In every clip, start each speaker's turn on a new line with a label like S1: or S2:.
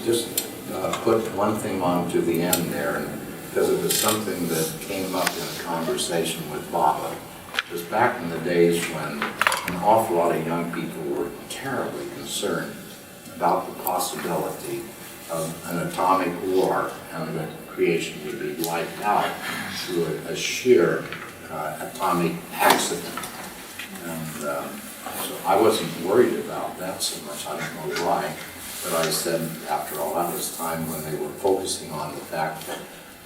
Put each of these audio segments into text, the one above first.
S1: just put one thing on to the end there, because it was something that came up in a conversation with Baba. It was back in the days when an awful lot of young people were terribly concerned about the possibility of an atomic war and that creation would be wiped out through a sheer atomic accident. And so I wasn't worried about that so much. I don't know why. But I said, after all, that was time when they were focusing on the fact that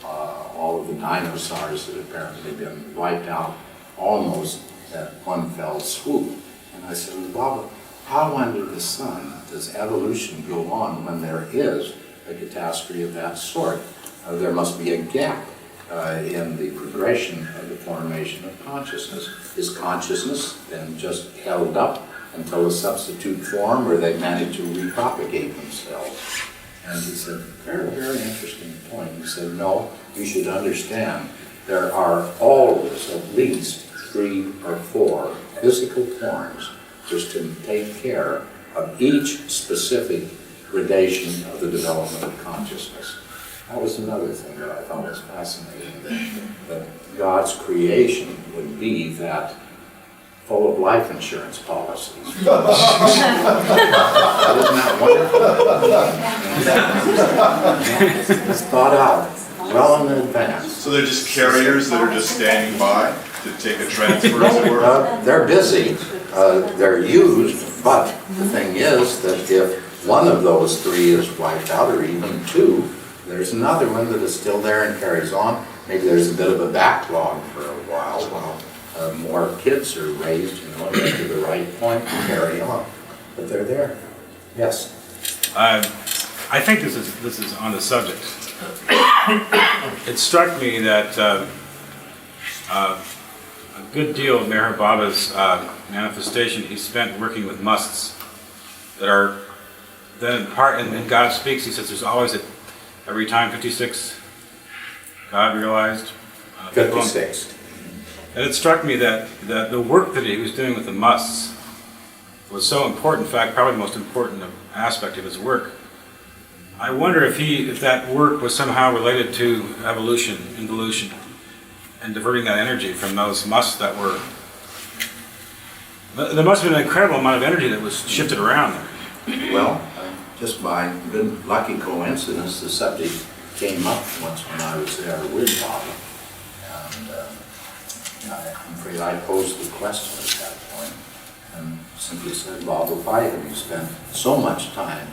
S1: all of the dinosaurs had apparently been wiped out almost at one fell swoop. And I said, well, Baba, how under the sun does evolution go on when there is a catastrophe of that sort? There must be a gap in the progression of the formation of consciousness. Is consciousness then just held up until a substitute form where they manage to repropagate themselves? And he said, very, very interesting point. He said, no, you should understand there are always at least 3 or 4 physical forms which can take care of each specific gradation of the development of consciousness. That was another thing that I thought was fascinating, that God's creation would be that full of life insurance policies. Isn't that wonderful? It's thought out well in advance.
S2: So they're just carriers that are just standing by to take a transfer, as it were?
S1: They're busy, they're used, but the thing is that if one of those 3 is wiped out, or even 2, there's another one that is still there and carries on. Maybe there's a bit of a backlog for a while more kids are raised, and get to the right point to carry on. But they're there. Yes?
S3: I think this is on the subject. It struck me that a good deal of Meher Baba's manifestation he spent working with musts that are then in part, and God speaks, he says there's always every time 56 God realized
S1: 56.
S3: And it struck me that the work that he was doing with the musts was so important, in fact probably the most important aspect of his work. I wonder if that work was somehow related to evolution, involution, and diverting that energy from those musts that were... There must have been an incredible amount of energy that was shifted around there.
S1: Well, just by good lucky coincidence, the subject came up once when I was there with Baba. And I'm afraid I posed the question at that point and simply said, Baba, why have you spent so much time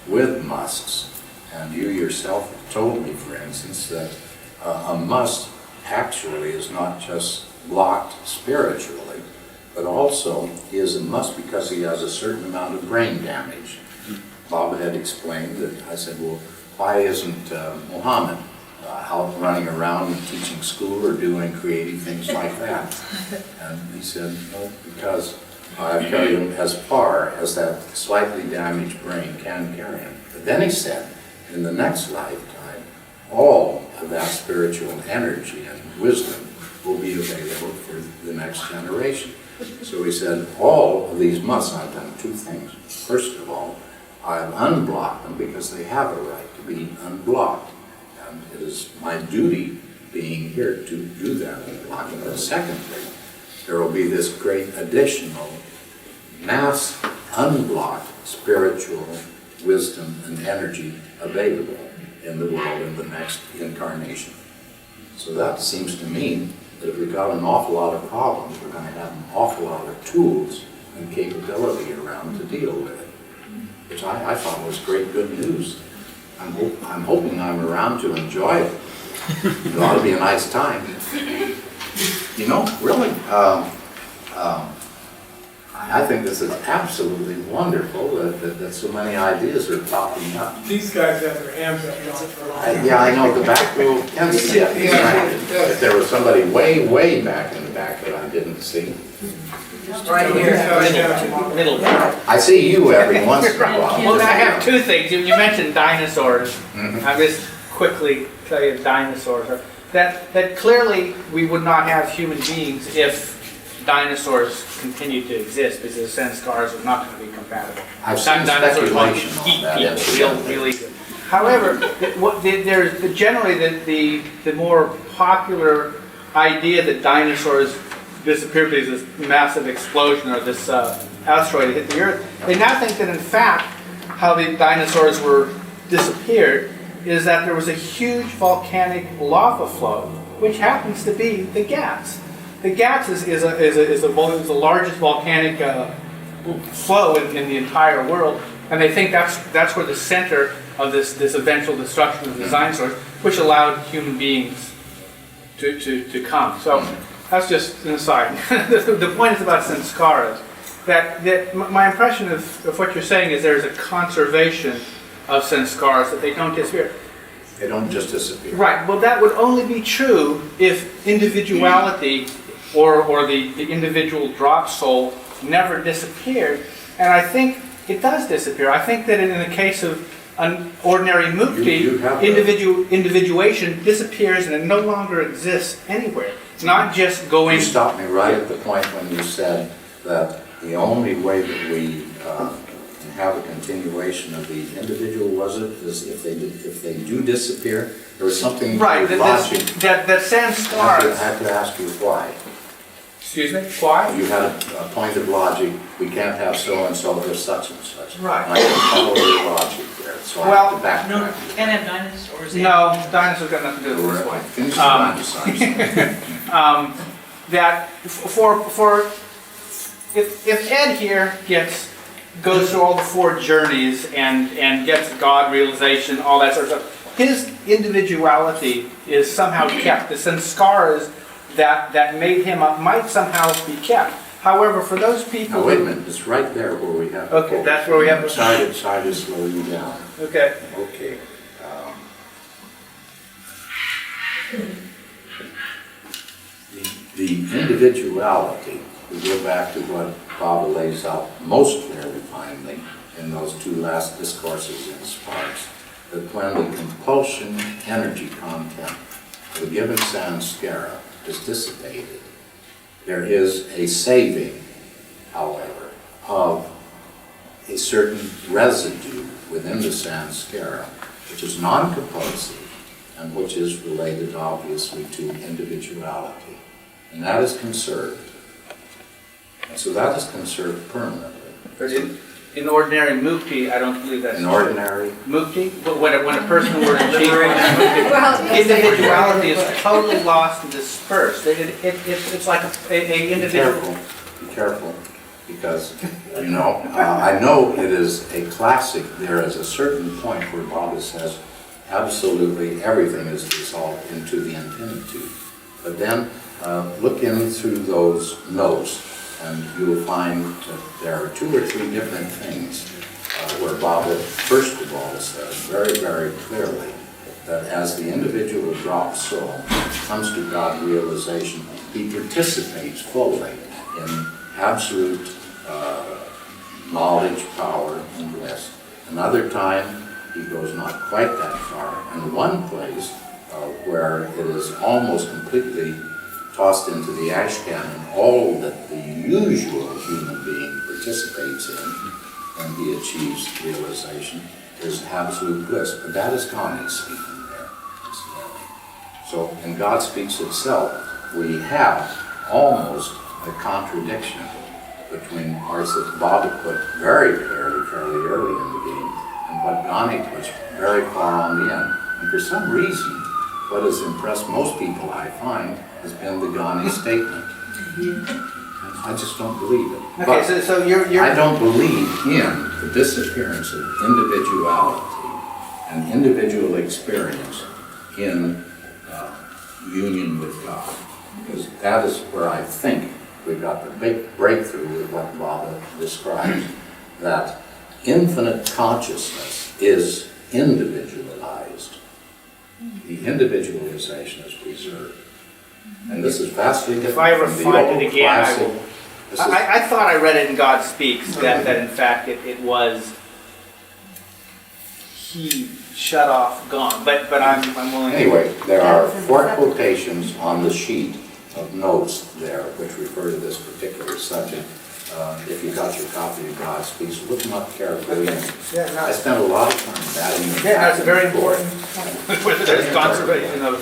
S1: with musts? And you yourself have told me, for instance, that a must actually is not just blocked spiritually, but also he is a must because he has a certain amount of brain damage. Baba had explained that, I said, well, why isn't Muhammad out running around and teaching school or doing creative things like that? And he said, no, because I've carried him as far as that slightly damaged brain can carry him. But then he said, in the next lifetime, all of that spiritual energy and wisdom will be available for the next generation. So he said, all of these musts, I've done 2 things. First of all, I've unblocked them because they have a right to be unblocked. And it is my duty being here to do that unblocking. But secondly, there will be this great additional mass unblocked spiritual wisdom and energy available in the world in the next incarnation. So that seems to mean that if we've got an awful lot of problems, we're going to have an awful lot of tools and capability around to deal with it, which I thought was great good news. I'm hoping I'm around to enjoy it. It ought to be a nice time. You know, really, I think this is absolutely wonderful that so many ideas are popping up.
S4: These guys have their hands up on it for a long time.
S1: Yeah, I know the back row can see it. If there was somebody way, way back in the back that I didn't see.
S5: Right here, middle.
S1: I see you every once in a while.
S5: Well, I have 2 things. You mentioned dinosaurs. I'll just quickly tell you dinosaurs. That clearly we would not have human beings if dinosaurs continued to exist, because in a sense cars are not going to be compatible.
S1: I've seen
S5: Some dinosaurs want to
S1: speculation on
S5: eat
S1: that,
S5: people
S1: yes.
S5: really good. However, there's generally the more popular idea that dinosaurs disappeared because of this massive explosion or this asteroid hit the Earth. They now think that in fact, how the dinosaurs were disappeared is that there was a huge volcanic lava flow, which happens to be the Ghats. The Ghats is the largest volcanic flow in the entire world, and they think that's where the center of this eventual destruction of the dinosaurs, which allowed human beings to come. So that's just an aside. The point is about sanskaras. That my impression of what you're saying is there's a conservation of sanskaras, that they don't disappear.
S1: They don't just disappear.
S5: Right. Well, that would only be true if individuality or the individual drop soul never disappeared. And I think it does disappear. I think that in the case of an ordinary mukti, individuation disappears and it no longer exists anywhere. It's not just going...
S1: You stopped me right at the point when you said that the only way that we have a continuation of the individual, was it, is if they do disappear? There was something
S5: right,
S1: logic.
S5: That sanskaras...
S1: I have to ask you why.
S5: Excuse me? Why?
S1: You had a point of logic. We can't have so-and-so, there's such and such.
S5: Right.
S1: I can follow your logic there, so I have to backtrack.
S6: No, can't have dinosaurs.
S5: No, dinosaurs got nothing to do with this point.
S1: Finish the dinosaurs.
S5: That if Ed here goes through all the 4 journeys and gets God realization, all that sort of stuff, his individuality is somehow kept. The sanskaras that made him up might somehow be kept. However, for those people...
S1: Now, wait a minute, it's right there where we have...
S5: Okay, that's where we have...
S1: Try to slow you down.
S5: Okay.
S1: Okay. The individuality, we go back to what Baba lays out most clearly, finally, in those 2 last discourses in Sparks, that when the compulsion energy content of a given samskara is dissipated, there is a saving, however, of a certain residue within the samskara, which is non-compulsive and which is related, obviously, to individuality. And that is conserved. And so that is conserved permanently.
S5: But in ordinary mukti, I don't believe that's
S1: In
S5: true.
S1: ordinary,
S5: Mukti, when a person were to achieve mukti, individuality is totally lost and dispersed. It's like a
S1: be
S5: individual.
S1: careful, because, I know it is a classic. There is a certain point where Baba says absolutely everything is dissolved into the infinitude. But then look in through those notes, and you will find that there are 2 or 3 different things where Baba, first of all, says very, very clearly that as the individual drop soul comes to God realization, he participates fully in absolute knowledge, power, and bliss. Another time, he goes not quite that far. And one place where it is almost completely tossed into the ash can, and all that the usual human being participates in when he achieves realization is absolute bliss. But that is God speaking there. So in God Speaks itself, we have almost a contradiction between parts that Baba put very clearly, fairly early in the game, and what Ghani puts very far on the end. And for some reason, what has impressed most people, I find, has been the Ghani statement. And I just don't believe it.
S5: Okay, so you're...
S1: I don't believe in the disappearance of individuality and individual experience in union with God. Because that is where I think we've got the big breakthrough with what Baba describes, that infinite consciousness is individualized. The individualization is preserved. And this is vastly different
S5: If I ever
S1: from the
S5: find
S1: old
S5: it again, I
S1: classic.
S5: will...
S1: This is-
S5: I thought I read it in God Speaks, that in fact it was... He shut off, gone. But I'm willing to...
S1: Anyway, there are 4 quotations on the sheet of notes there which refer to this particular subject. if you got your copy of God's Speech, look them up carefully. And
S4: Yeah,
S1: I
S4: no,
S1: spent a lot of time batting them.
S5: Yeah, that's a very
S1: back and forth.
S5: important, whether there's conservation of.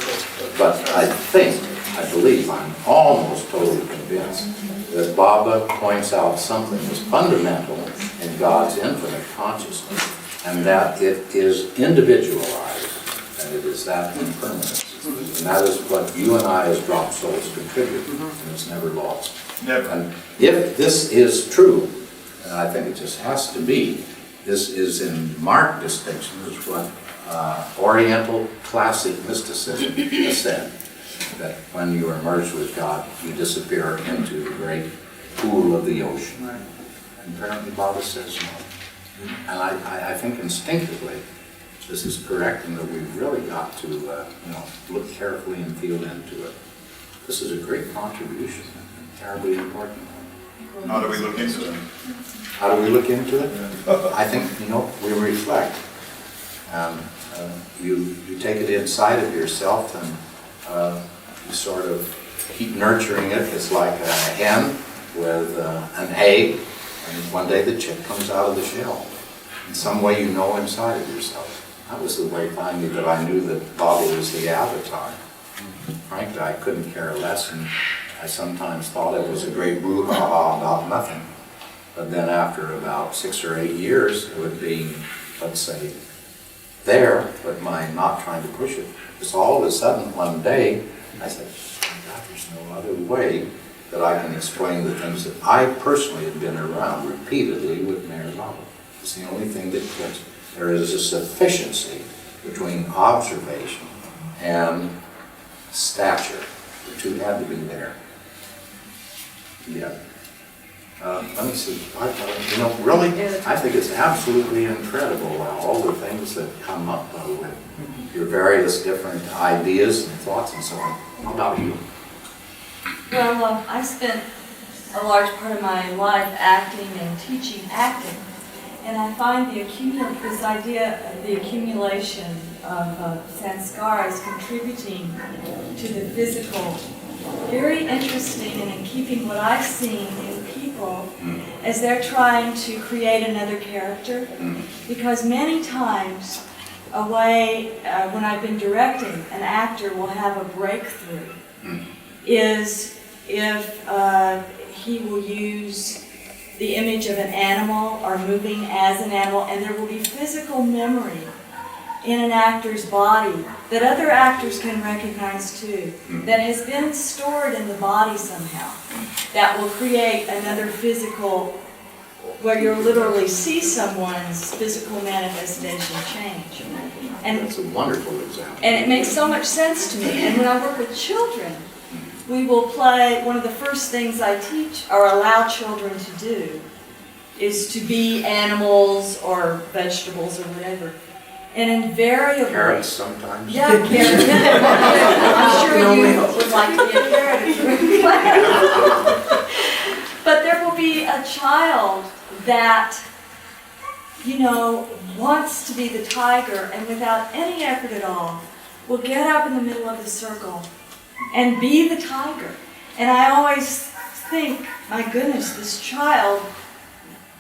S1: But I believe, I'm almost totally convinced that Baba points out something that's fundamental in God's infinite consciousness, and that it is individualized, and it is that impermanence. And that is what you and I as drop souls contribute, and it's never lost.
S2: Never.
S1: And if this is true, and I think it just has to be, this is in marked distinction with what Oriental classic mysticism has said, that when you are merged with God, you disappear into the great pool of the ocean. And apparently Baba says no. And I think instinctively this is correct, and that we've really got to look carefully and feel into it. This is a great contribution, and terribly important.
S2: How do we look into it?
S1: How do we look into it? I think, we reflect. You take it inside of yourself, and you sort of keep nurturing it. It's like a hen with an egg, and one day the chick comes out of the shell. In some way you know inside of yourself. That was the way finally that I knew that Baba was the avatar. Frankly, I couldn't care less, and I sometimes thought it was a great brouhaha about nothing. But then after about 6 or 8 years of it being, let's say, there, but my not trying to push it, just all of a sudden one day, I said, oh God, there's no other way that I can explain the things that I personally have been around repeatedly with Mayor Baba. It's the only thing that fits. There is a sufficiency between observation and stature. The two had to be there. Yeah. Let me see. Really, I think it's absolutely incredible all the things that come up with your various different ideas and thoughts and so on. How about you?
S6: Well, I spent a large part of my life acting and teaching acting, and I find this idea of the accumulation of sanskaras contributing to the physical very interesting, and in keeping what I've seen in people as they're trying to create another character, because many times when I've been directing, an actor will have a breakthrough is if he will use the image of an animal or moving as an animal, and there will be physical memory in an actor's body that other actors can recognize too, that has been stored in the body somehow, that will create another physical, where you literally see someone's physical manifestation change. And
S1: that's a wonderful example.
S6: And it makes so much sense to me. And when I work with children, we will play, one of the first things I teach or allow children to do is to be animals or vegetables or whatever. And invariably...
S1: Carrots sometimes.
S6: Yeah, carrots. I'm sure you would like to be a carrot if you were playing. But there will be a child that, wants to be the tiger, and without any effort at all, will get up in the middle of the circle and be the tiger. And I always think, my goodness, this child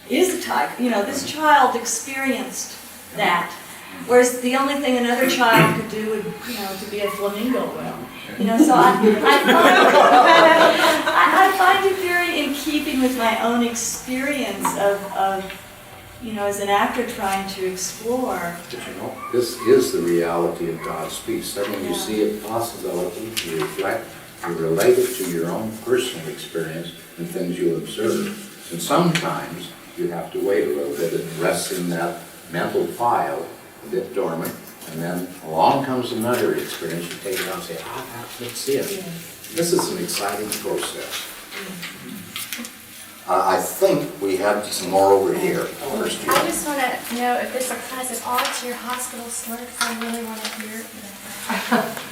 S6: is a tiger. This child experienced that. Whereas the only thing another child could do would, to be a flamingo. So I find it very in keeping with my own experience of as an actor trying to explore.
S1: But this is the reality of God's peace. Then when you see a possibility, you reflect, you relate it to your own personal experience and things you observe. And sometimes you have to wait a little bit and rest in that mental file, a bit dormant, and then along comes another experience. You take it out and say, that's it. This is an exciting process. I think we have some more over here.
S7: I just want to know if this applies at all to your hospital story, because I really want to hear it.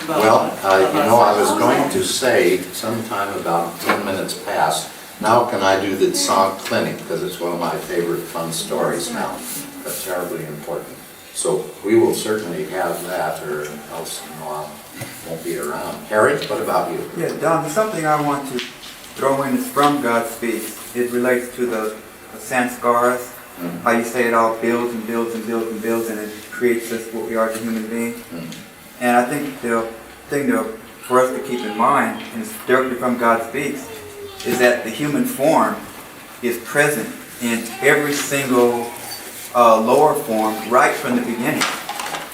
S1: Well, I was going to say sometime about 10 minutes past, now can I do the song clinic, because it's one of my favorite fun stories now. That's terribly important. So we will certainly have that, or else I won't be around. Harry, what about you?
S8: Yeah, Don, there's something I want to throw in. It's from God's Speech. it relates to the sanskaras, how you say it all builds and builds and builds and builds, and it creates us what we are as a human being. And I think the thing for us to keep in mind, and it's directly from God Speaks, is that the human form is present in every single lower form right from the beginning.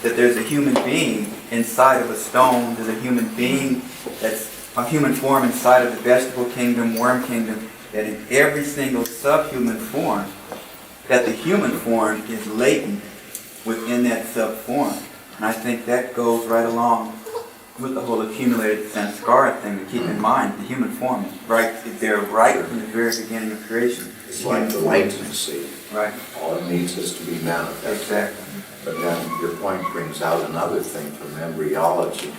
S8: That there's a human being inside of a stone, there's a human being that's a human form inside of the vegetable kingdom, worm kingdom, that in every single subhuman form, that the human form is latent within that sub-form. And I think that goes right along with the whole accumulated sanskara thing to keep in mind. The human form is right there right from the very beginning of creation.
S1: It's like the latency.
S8: Right.
S1: All it needs is to be manifested.
S8: Exactly.
S1: But then your point brings out another thing from embryology.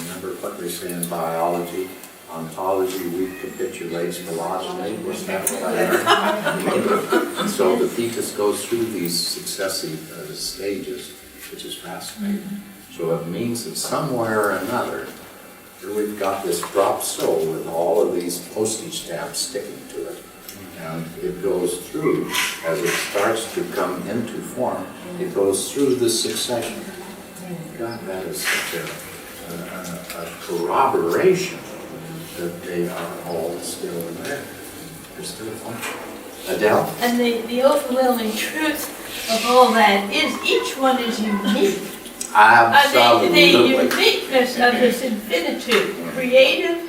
S1: Remember what we say in biology? Ontology recapitulates phylogeny. Was that what I heard? So the fetus goes through these successive stages, which is fascinating. So it means that somewhere or another, here we've got this drop soul with all of these postage stamps sticking to it. And it goes through, as it starts to come into form, it goes through this succession. God, that is such a corroboration that they are all still there. They're still functioning. Adele?
S9: And the overwhelming truth of all that is each one is unique.
S1: Absolutely.
S9: The uniqueness of this infinitude, creative,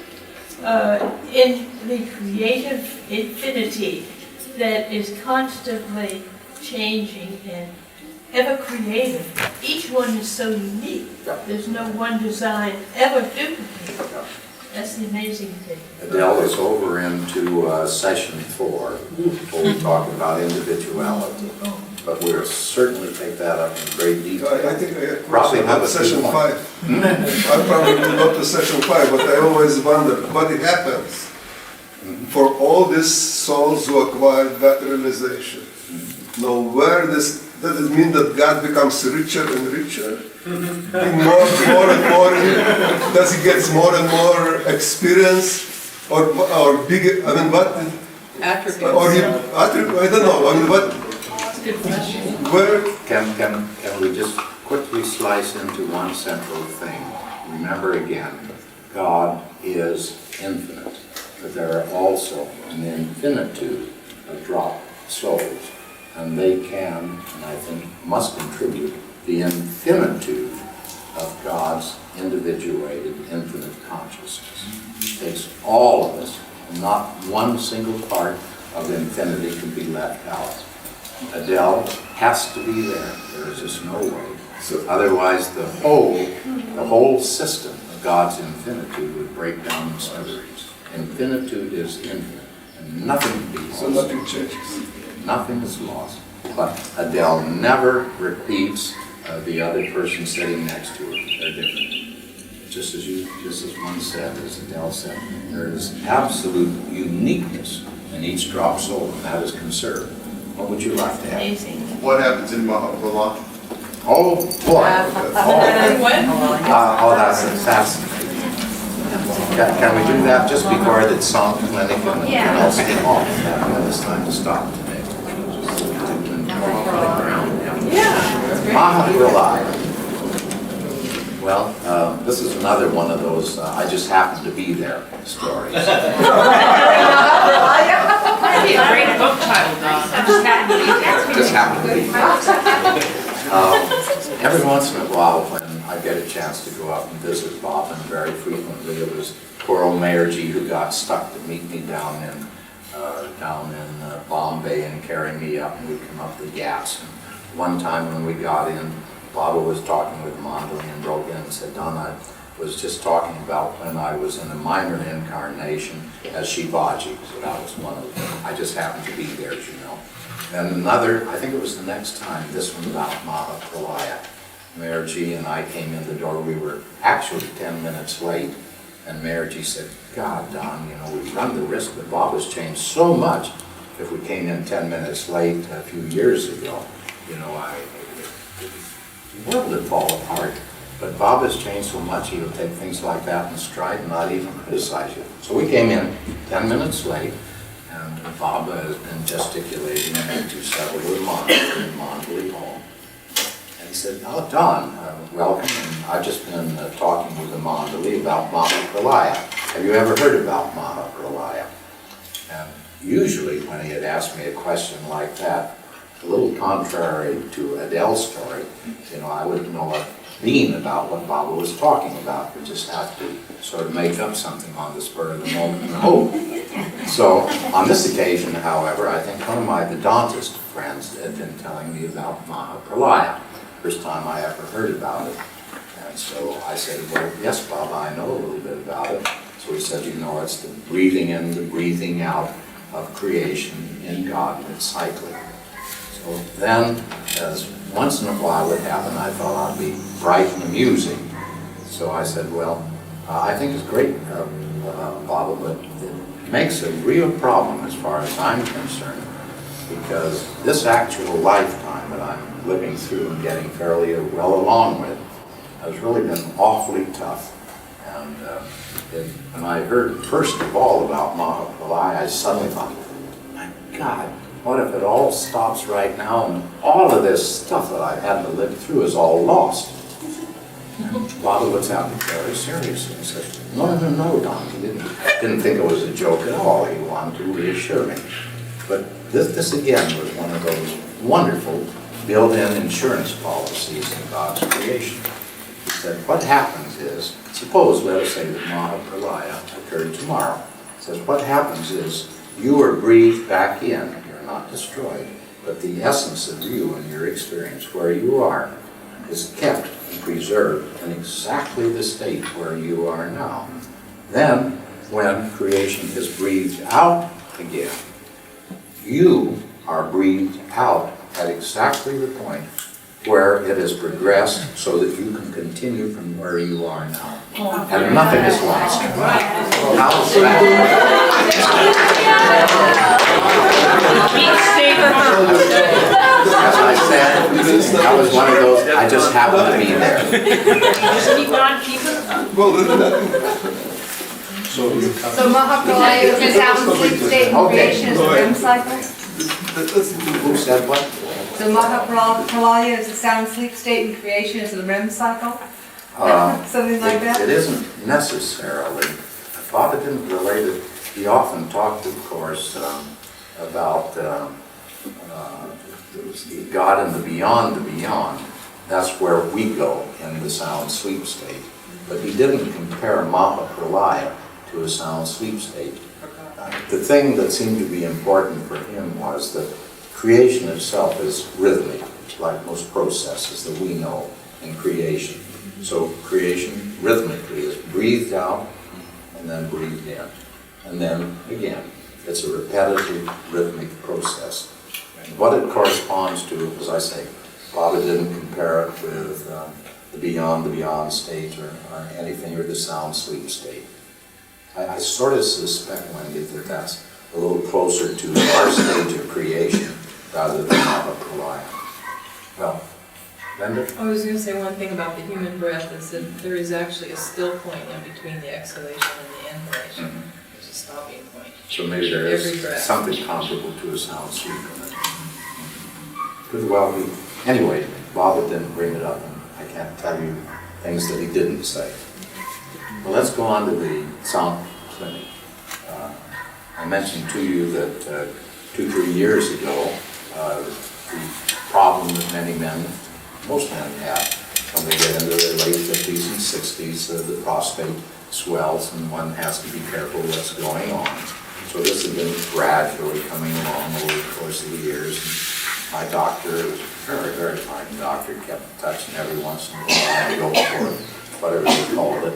S9: in the creative infinity that is constantly changing and ever creative. Each one is so unique. There's no one design ever duplicated. That's the amazing thing.
S1: Adele is over into session 4, where we talk about individuality. But we'll certainly take that up in great detail.
S10: I think I
S1: Probably have a
S10: session
S1: few
S10: 5. I probably not to session 5, but I always wonder what it happens for all these souls who acquired that realization. Now, where does it mean that God becomes richer and richer? More and more, does he get more and more experience, or bigger? I mean, what?
S6: Attributes.
S10: Or I don't know. I mean, what?
S6: Good question.
S10: Where?
S1: Can we just quickly slice into one central thing? Remember again, God is infinite, but there are also an infinitude of drop souls, and they can, and I think must contribute the infinitude of God's individuated infinite consciousness. It takes all of us, and not one single part of infinity can be left out. Adele has to be there. There is just no way. So otherwise, the whole system of God's infinitude would break down in smithereens. Infinitude is infinite, and nothing can be lost.
S10: So nothing changes.
S1: Nothing is lost. But Adele never repeats the other person sitting next to her. They're different. Just as one said, as Adele said, there is absolute uniqueness in each drop soul, and that is conserved. What would you like to have?
S9: Amazing.
S2: What happens in Mahapralaya?
S1: Oh, boy. Oh, that's fascinating. Can we do that just before the song clinic and
S7: Yeah.
S1: I'll skip off? It's time to stop today. Mahapralaya. Well, this is another one of those I just happened to be there stories.
S9: That'd be a great book title, Don. I just happened to be there.
S1: Just happened to be. Every once in a while, when I get a chance to go out and visit Bob, and very frequently it was poor old Mayor G who got stuck to meet me down in Bombay and carry me up, and we'd come up the gas. And one time when we got in, Baba was talking with Mandali and broke in and said, Don, I was just talking about when I was in a minor incarnation as Shivaji. So that was one of them. I just happened to be there, as you know. And another, I think it was the next time, this one about Mahapralaya. Mayor G and I came in the door. We were actually 10 minutes late. And Mayor G said, God, Don, you know, we've run the risk, but Baba's changed so much. If we came in 10 minutes late a few years ago, you know, the world would fall apart. But Baba's changed so much, he'll take things like that in stride and not even criticize you. So we came in 10 minutes late, and Baba has been gesticulating to settle with Monica in Mondeley Hall. And he said, "Oh, Don, welcome. And I've just been talking with the Mondeley about Maha Pralaya. Have you ever heard about Maha Pralaya?" And usually when he had asked me a question like that, a little contrary to Adele's story, I wouldn't know a bean about what Baba was talking about. We just have to sort of make up something on the spur of the moment and hope. So on this occasion, however, I think one of my Vedantist friends had been telling me about Maha Pralaya. First time I ever heard about it. And so I said, "Well, yes, Baba, I know a little bit about it." So he said, it's the breathing in, the breathing out of creation in God, and it's cyclic. So then, as once in a while would happen, I thought I'd be bright and amusing. So I said, "Well, I think it's great, Baba, but it makes a real problem as far as I'm concerned, because this actual lifetime that I'm living through and getting fairly well along with has really been awfully tough." And when I heard first of all about Maha Pralaya, I suddenly thought, my God, what if it all stops right now and all of this stuff that I've had to live through is all lost? And Baba looked at me very seriously and said, No, Don. He didn't think it was a joke at all. He wanted to reassure me. But this again was one of those wonderful built-in insurance policies in God's creation. He said, what happens is, suppose, let us say that Maha Pralaya occurred tomorrow. He says, what happens is, you are breathed back in. You're not destroyed. But the essence of you and your experience, where you are, is kept and preserved in exactly the state where you are now. Then, when creation is breathed out again, you are breathed out at exactly the point where it has progressed so that you can continue from where you are now. And nothing is lost. How's that? As I said, that was one of those, I just happened to be there.
S9: Keep on keeping.
S10: Well,
S11: So Maha Pralaya is a sound sleep state and creation is a REM cycle?
S1: Who said what?
S11: So Maha Pralaya is a sound sleep state and creation is a REM cycle? Something like that?
S1: It isn't necessarily. Baba didn't relate it. He often talked, of course, about God and the beyond. That's where we go in the sound sleep state. But he didn't compare Maha Pralaya to a sound sleep state. The thing that seemed to be important for him was that creation itself is rhythmic, like most processes that we know in creation. So creation rhythmically is breathed out and then breathed in. And then again, it's a repetitive rhythmic process. And what it corresponds to, as I say, Baba didn't compare it with the beyond state or anything, or the sound sleep state. I sort of suspect, Wendy, that that's a little closer to our stage of creation rather than Maha Pralaya. Well, Linda?
S12: I was going to say one thing about the human breath is that there is actually a still point in between the exhalation and the inhalation.
S1: Mm-hmm.
S12: There's a stopping point.
S1: So maybe there
S12: Every
S1: is
S12: breath.
S1: something comparable to a sound sleep in it. Could well be. Anyway, Baba didn't bring it up, and I can't tell you things that he didn't say. Well, let's go on to the sound clinic. I mentioned to you that 2-3 years ago, the problem that many men, most men have, when they get into their late 50s and 60s, the prostate swells and one has to be careful what's going on. So this has been gradually coming along over the course of the years. And my doctor, who was a very, very fine doctor, kept touching every once in a while. I go for whatever they called it.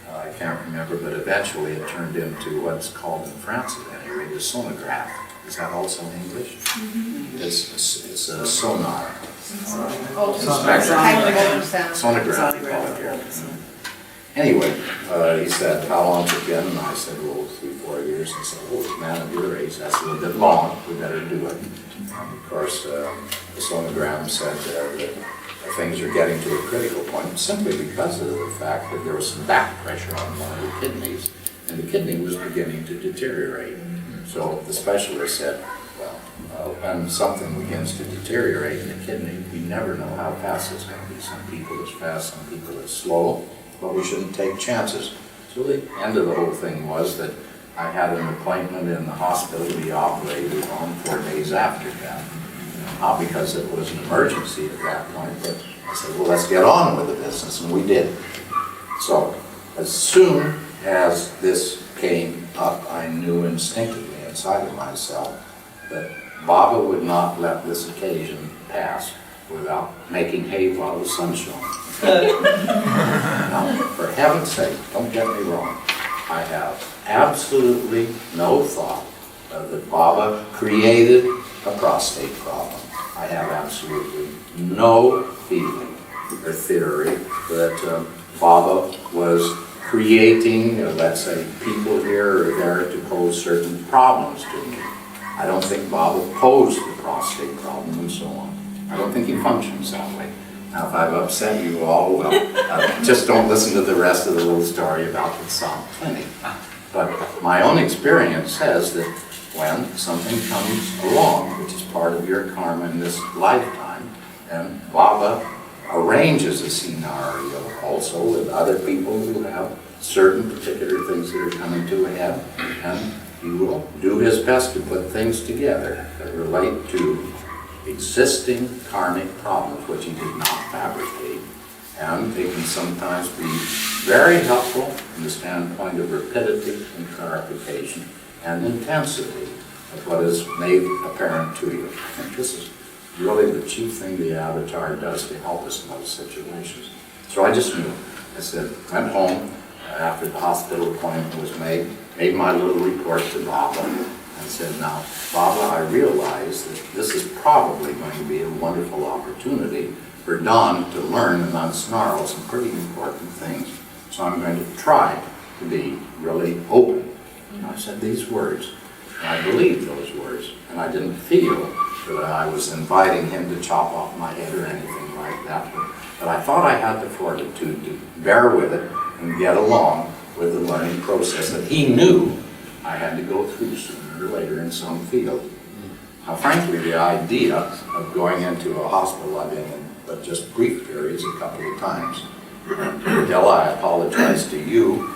S1: I can't remember, but eventually it turned into what's called in France at any rate a sonograph. Is that also English? Mm-hmm. It's a sonar. Sonograph, they call it here. Anyway, he said, how long's it been? And I said, well, 3-4 years. He said, oh, man of your age, that's a little bit long. We better do it. And of course, the sonogram said that things are getting to a critical point simply because of the fact that there was some back pressure on one of the kidneys, and the kidney was beginning to deteriorate. So the specialist said, well, when something begins to deteriorate in the kidney, we never know how fast it's going to be. Some people it's fast, some people it's slow, but we shouldn't take chances. So the end of the whole thing was that I had an appointment in the hospital to be operated on 4 days after that. Not because it was an emergency at that point, but I said, well, let's get on with the business, and we did. So as soon as this came up, I knew instinctively inside of myself that Baba would not let this occasion pass without making hay while the sun shone. Now, for heaven's sake, don't get me wrong. I have absolutely no thought that Baba created a prostate problem. I have absolutely no feeling or theory that Baba was creating, let's say, people here or there to pose certain problems to me. I don't think Baba posed the prostate problem and so on. I don't think he functions that way. Now, if I've upset you all, well, just don't listen to the rest of the little story about the Psalm Clinic. But my own experience says that when something comes along, which is part of your karma in this lifetime, and Baba arranges a scenario also with other people who have certain particular things that are coming to a head, and he will do his best to put things together that relate to existing karmic problems, which he did not fabricate. And they can sometimes be very helpful from the standpoint of rapidity and clarification and intensity of what is made apparent to you. I think this is really the chief thing the avatar does to help us in those situations. So I just knew. I said, went home after the hospital appointment was made my little report to Baba, and said, now, Baba, I realize that this is probably going to be a wonderful opportunity for Don to learn and unsnarl some pretty important things. So I'm going to try to be really open. And I said these words, and I believed those words, and I didn't feel that I was inviting him to chop off my head or anything like that. But I thought I had the fortitude to bear with it and get along with the learning process that he knew I had to go through sooner or later in some field. Now, frankly, the idea of going into a hospital I've been in but just brief periods a couple of times. Della, I apologize to you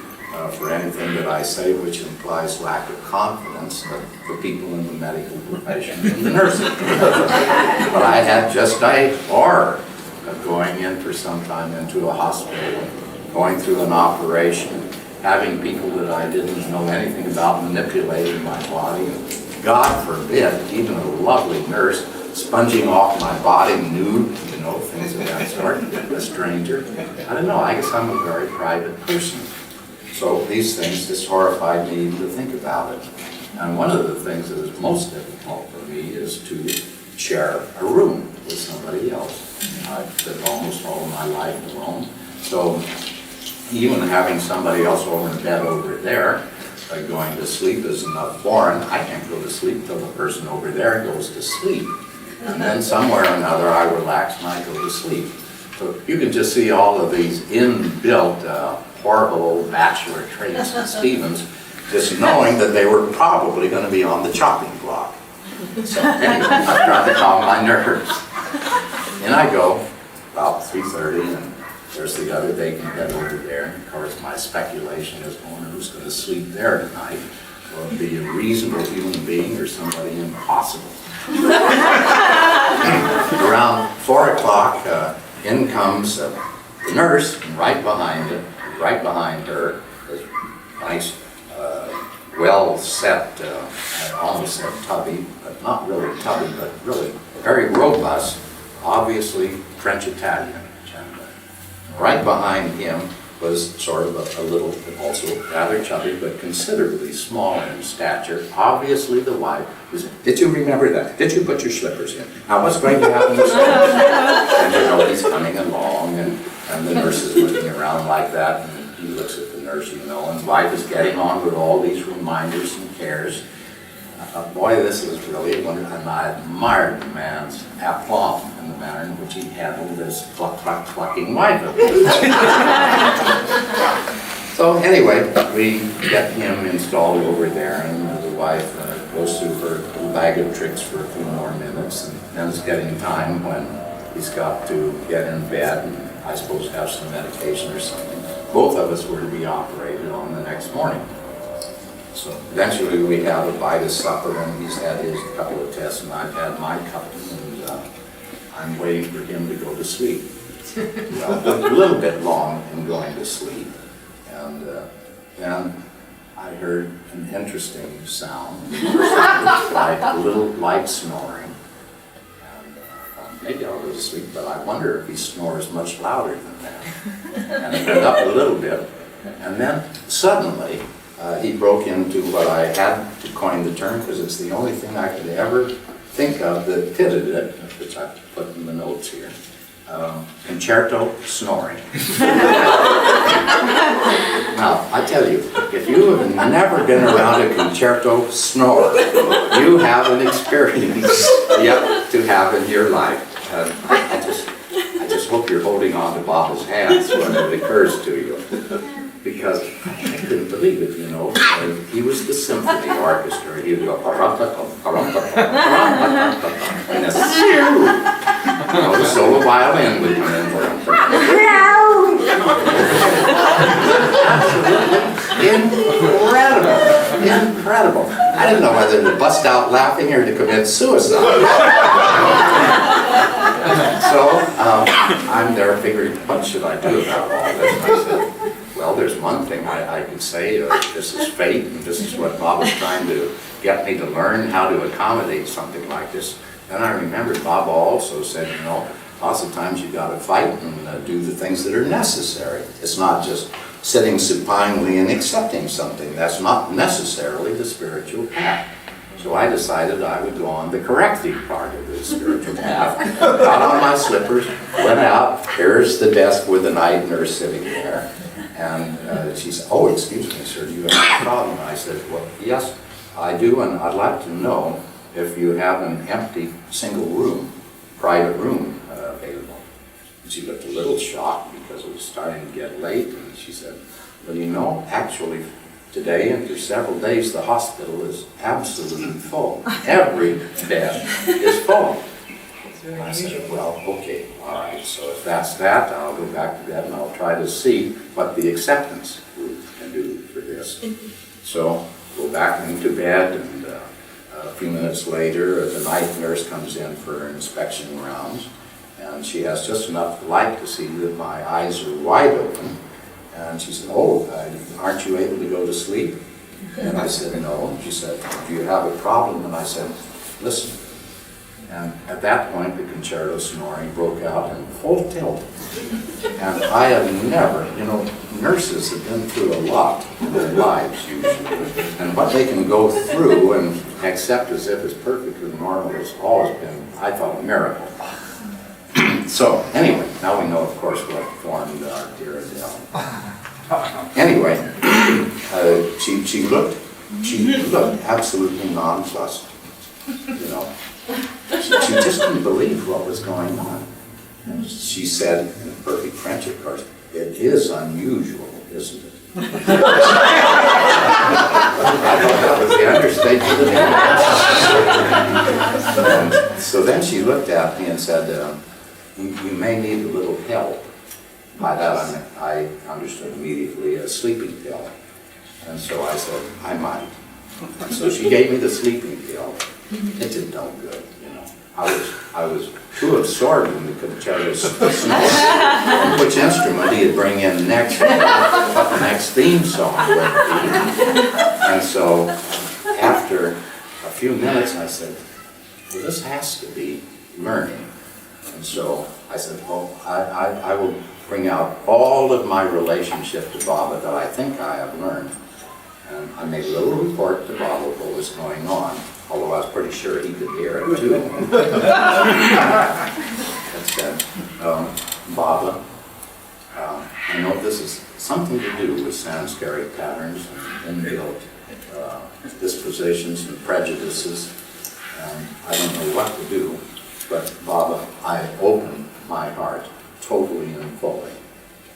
S1: for anything that I say which implies lack of confidence of the people in the medical profession and the nursing profession. But I had just a horror of going in for some time into a hospital, going through an operation, having people that I didn't know anything about manipulating my body, and God forbid, even a lovely nurse sponging off my body nude, things of that sort, a stranger. I don't know, I guess I'm a very private person. So these things just horrified me even to think about it. And one of the things that is most difficult for me is to share a room with somebody else. I've lived almost all of my life alone. So even having somebody else over in bed over there, going to sleep is enough foreign. I can't go to sleep till the person over there goes to sleep. And then somewhere or another I relax and I go to sleep. So you can just see all of these inbuilt horrible old bachelor traits in Stevens, just knowing that they were probably going to be on the chopping block. So anyway, I'm trying to calm my nerves. In I go, about 3:30, and there's the other vacant bed over there. And of course my speculation is, oh, who's going to sleep there tonight? Will it be a reasonable human being or somebody impossible? Around 4 o'clock, in comes the nurse, and right behind her, is nice, well-set, I almost said tubby, but not really tubby, but really very robust, obviously French-Italian. Right behind him was sort of a little, also rather chubby, but considerably smaller in stature. Obviously the wife was, did you remember that? Did you put your slippers in? Now what's going to happen this And he's coming along, and the nurse is looking around like that, and he looks at the nurse, and the wife is getting on with all these reminders and cares. Boy, this was really wonderful, and I admired the man's aplomb and the manner in which he handled this clucking wife of his. So anyway, we get him installed over there, and the wife goes through her little bag of tricks for a few more minutes, and then it's getting time when he's got to get in bed and I suppose have some medication or something. Both of us were to be operated on the next morning. So eventually we have a bite of supper, and he's had his couple of tests and I've had my couple, and I'm waiting for him to go to sleep. Well, a little bit long in going to sleep, and then I heard an interesting sound, like a little light snoring. And maybe I'll go to sleep, but I wonder if he snores much louder than that. And it went up a little bit, and then suddenly he broke into what I had to coin the term, because it's the only thing I could ever think of that fitted it, which I put in the notes here. Concerto snoring. Now, I tell you, if you have never been around a concerto snore, you have an experience yet to have in your life. I just hope you're holding on to Baba's hands when it occurs to you. Because I couldn't believe it, you know. He was the symphony orchestra. He would go, and the solo violin would come in. Incredible. I didn't know whether to bust out laughing or to commit suicide. So I'm there figuring, what should I do about all this? And I said, well, there's one thing I can say, this is fate, and this is what Bob was trying to get me to learn, how to accommodate something like this. Then I remembered Bob also said, you know, lots of times you've got to fight and do the things that are necessary. It's not just sitting supinely and accepting something. That's not necessarily the spiritual path. So I decided I would go on the corrective part of the spiritual path. Got on my slippers, went out, here's the desk with the night nurse sitting there. And she said, oh, excuse me, sir, do you have a problem? I said, well, yes, I do, and I'd like to know if you have an empty single room, private room available. And she looked a little shocked because it was starting to get late, and she said, well, you know, actually, today and for several days, the hospital is absolutely full. Every bed is full. I said, well, okay, all right, so if that's that, I'll go back to bed and I'll try to see what the acceptance group can do for this. So go back into bed, and a few minutes later, the night nurse comes in for her inspection rounds, and she has just enough light to see that my eyes are wide open. And she said, oh, aren't you able to go to sleep? And I said, no. She said, do you have a problem? And I said, listen. And at that point, the concerto snoring broke out in full tilt. And I have never, you know, nurses have been through a lot in their lives usually. And what they can go through and accept as if it's perfectly normal has always been, I thought, a miracle. So, anyway, now we know, of course, what formed our dear Adele. Anyway, she looked absolutely nonplussed, you know. She just couldn't believe what was going on. And she said, in perfect French, of course, it is unusual, isn't it? I thought that was the understatement of the day. So then she looked at me and said, you may need a little help. By that I understood immediately a sleeping pill. And so I said, I might. And so she gave me the sleeping pill. It did no good, you know. I was too absorbed in the concerto snore, and which instrument he'd bring in next, what the next theme song would be. And so after a few minutes I said, well, this has to be learning. And so I said, well, I will bring out all of my relationship to Baba that I think I have learned. And I made a little report to Baba of what was going on, although I was pretty sure he could hear it too. I said, Baba, I know this is something to do with Sanskaric patterns and inbuilt dispositions and prejudices, and I don't know what to do, but Baba, I open my heart totally and fully,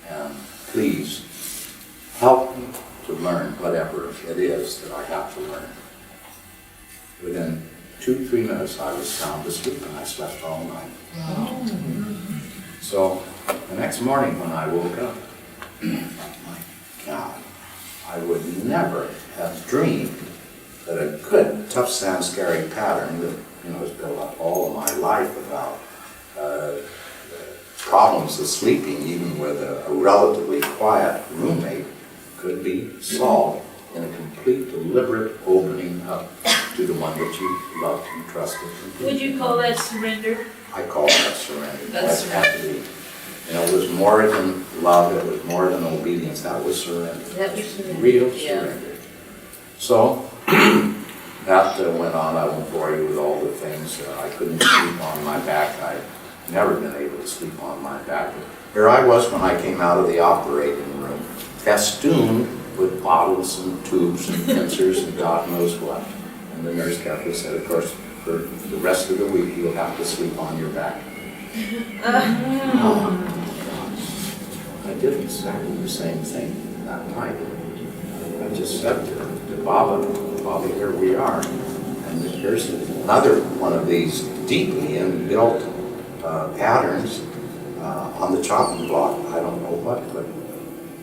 S1: and please help me to learn whatever it is that I have to learn. within 2-3 minutes, I was sound asleep and I slept all night. So the next morning when I woke up, I thought, my God, I would never have dreamed that a good, tough, sound, scary pattern that has built up all of my life about problems of sleeping, even with a relatively quiet roommate, could be solved in a complete, deliberate opening up to the one that you loved and trusted.
S9: Would you call that surrender?
S1: I call that surrender.
S12: That's
S1: That had to be. It was more than love, it was more than obedience, that was surrender.
S12: That was surrender.
S1: Real
S12: Yeah.
S1: surrender. So, that went on. I won't bore you with all the things. I couldn't sleep on my back. I'd never been able to sleep on my back. Here I was when I came out of the operating room, festooned with bottles and tubes and pincers and God knows what. And the nurse captain said, of course, for the rest of the week you'll have to sleep on your back. I did exactly the same thing that night. I just said to Baba, here we are. And here's another one of these deeply inbuilt patterns on the chopping block. I don't know what, but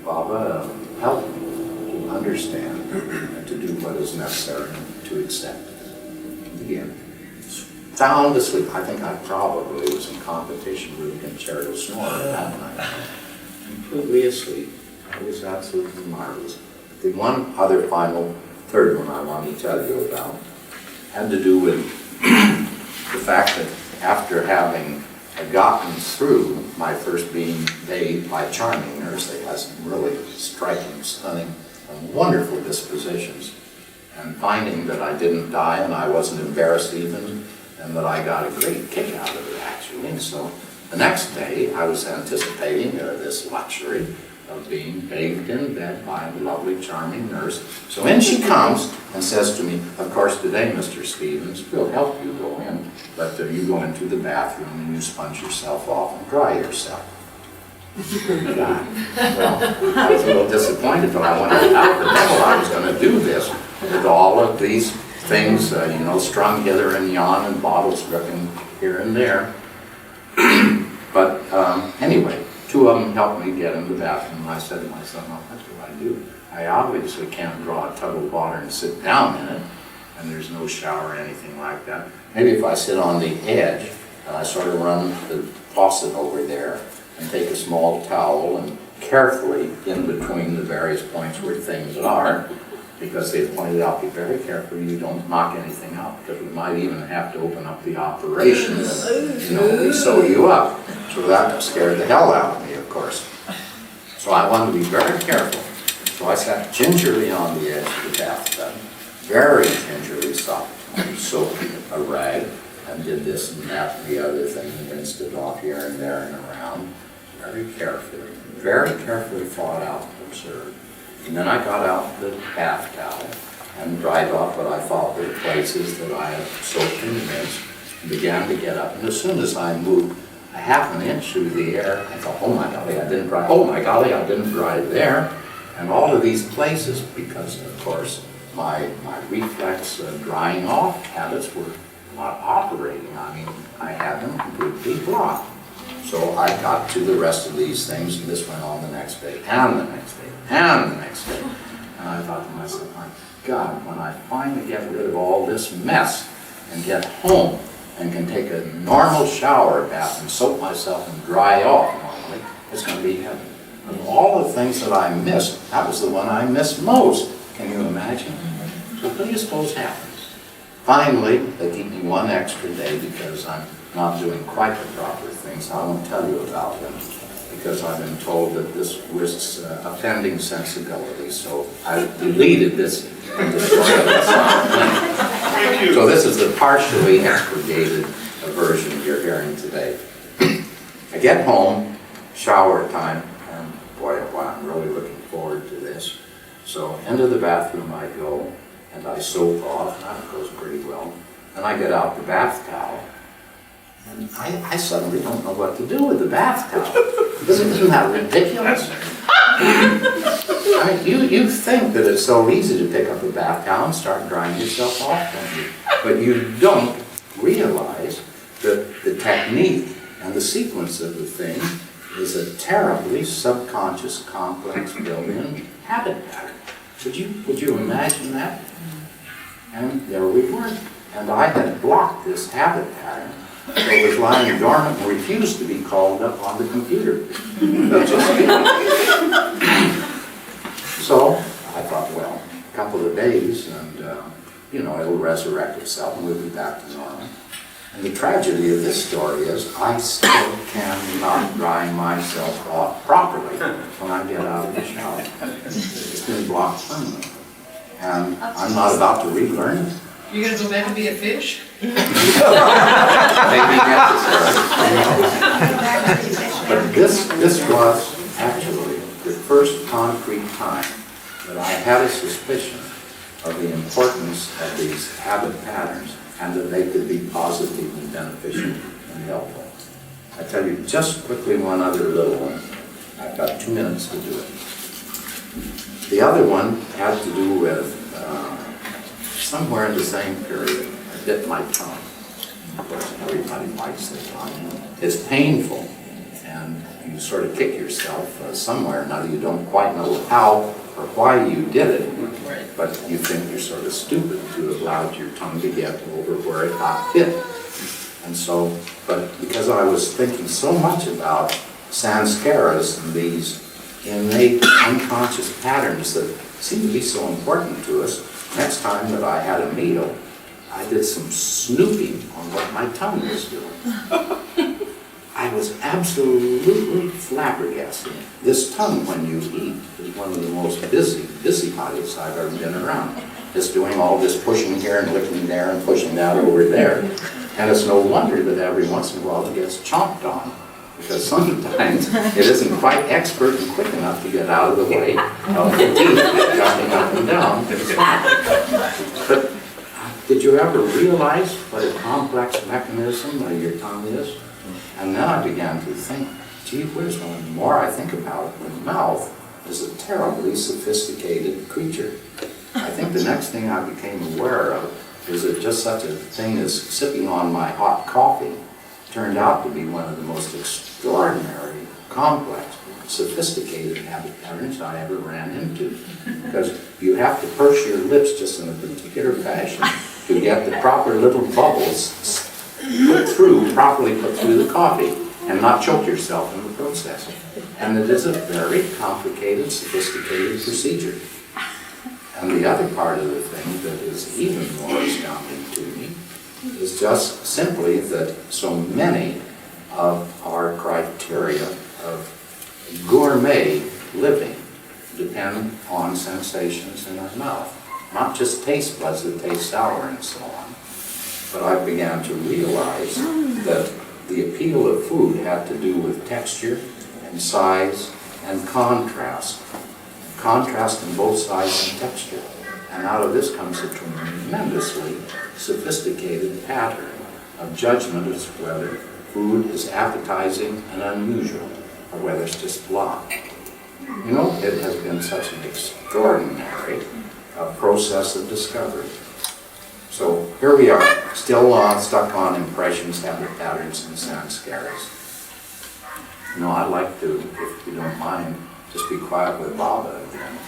S1: Baba helped me to understand and to do what is necessary and to accept. Again, sound asleep. I think I probably was in competition with a concerto snorer that night. Completely asleep. It was absolutely marvelous. The one other third one I wanted to tell you about had to do with the fact that after having gotten through my first being bathed by a charming nurse, they had some really striking, stunning, and wonderful dispositions, and finding that I didn't die and I wasn't embarrassed even, and that I got a great kick out of it actually. So the next day I was anticipating this luxury of being bathed in bed by a lovely, charming nurse. So in she comes and says to me, of course today, Mr. Stevens, we'll help you go in, but you go into the bathroom and you sponge yourself off and dry yourself. God. Well, I was a little disappointed, but I wondered how the devil I was going to do this with all of these things, strung hither and yon and bottles dripping here and there. But anyway, 2 of them helped me get in the bathroom, and I said to myself, well, what do I do? I obviously can't draw a tub of water and sit down in it, and there's no shower or anything like that. Maybe if I sit on the edge, and I sort of run the faucet over there, and take a small towel, and carefully, in between the various points where things are, because they've pointed out, be very careful you don't knock anything out, because we might even have to open up the operation and, we sew you up. So that scared the hell out of me, of course. So I wanted to be very careful. So I sat gingerly on the edge of the bathtub, very gingerly soaked a rag, and did this and that and the other thing, and rinsed it off here and there and around, very carefully thought out and observed. And then I got out the bath towel and dried off what I thought were the places that I had soaked and rinsed, and began to get up. And as soon as I moved a half an inch through the air, I thought, oh my golly, I didn't dry. Oh my golly, I didn't dry there. And all of these places, because of course my reflex drying off habits were not operating. I mean, I had them completely blocked. So I got to the rest of these things, and this went on the next day, and the next day, and the next day. And I thought to myself, my God, when I finally get rid of all this mess and get home and can take a normal shower bath and soak myself and dry off normally, it's going to be heaven. Of all the things that I missed, that was the one I missed most. Can you imagine? So what do you suppose happens? Finally, they keep me 1 extra day because I'm not doing quite the proper things. I won't tell you about them because I've been told that this risks offending sensibility. So I deleted this and destroyed this. So this is the partially expurgated version you're hearing today. I get home, shower time, and boy, I'm really looking forward to this. So into the bathroom I go, and I soak off, and that goes pretty well. And I get out the bath towel, and I suddenly don't know what to do with the bath towel. Isn't that ridiculous? I mean, you think that it's so easy to pick up a bath towel and start drying yourself off, don't you? But you don't realize that the technique and the sequence of the thing is a terribly subconscious, complex built-in habit pattern. Would you imagine that? And there we were. And I had blocked this habit pattern. So it was lying dormant and refused to be called up on the computer. So I thought, well, a couple of days and, it'll resurrect itself and we'll be back to normal. And the tragedy of this story is I still cannot dry myself off properly when I get out of the shower. It's been blocked permanently. And I'm not about to relearn it.
S12: You're gonna go back and be a fish?
S1: Maybe necessary. But this was actually the first concrete time that I had a suspicion of the importance of these habit patterns and that they could be positively beneficial and helpful. I tell you just quickly one other little one. I've got 2 minutes to do it. The other one had to do with somewhere in the same period, I bit my tongue. Of course, everybody bites their tongue. It's painful, and you sort of kick yourself somewhere. Now, you don't quite know how or why you did it, but you think you're sort of stupid to have allowed your tongue to get over where it got bit. And so, but because I was thinking so much about sanskaras and these innate unconscious patterns that seem to be so important to us, next time that I had a meal, I did some snooping on what my tongue was doing. I was absolutely flabbergasted. This tongue, when you eat, is one of the most busybodies I've ever been around. It's doing all this pushing here and licking there and pushing that over there. And it's no wonder that every once in a while it gets chomped on. Because sometimes it isn't quite expert and quick enough to get out of the way of the teeth jumping up and down. But did you ever realize what a complex mechanism your tongue is? And then I began to think, gee whiz, the more I think about it, the mouth is a terribly sophisticated creature. I think the next thing I became aware of is that just such a thing as sipping on my hot coffee turned out to be one of the most extraordinary, complex, sophisticated habit patterns I ever ran into. Because you have to purse your lips just in a particular fashion to get the proper little bubbles properly put through the coffee and not choke yourself in the process. And it is a very complicated, sophisticated procedure. And the other part of the thing that is even more astounding to me is just simply that so many of our criteria of gourmet living depend on sensations in our mouth. Not just taste buds that taste sour and so on. But I began to realize that the appeal of food had to do with texture and size and contrast. Contrast in both size and texture. And out of this comes a tremendously sophisticated pattern of judgment as to whether food is appetizing and unusual, or whether it's just blah. You know, it has been such an extraordinary process of discovery. So here we are, still stuck on impressions, habit patterns, and sanskaras. You know, I'd like to, if you don't mind, just be quiet with Baba again.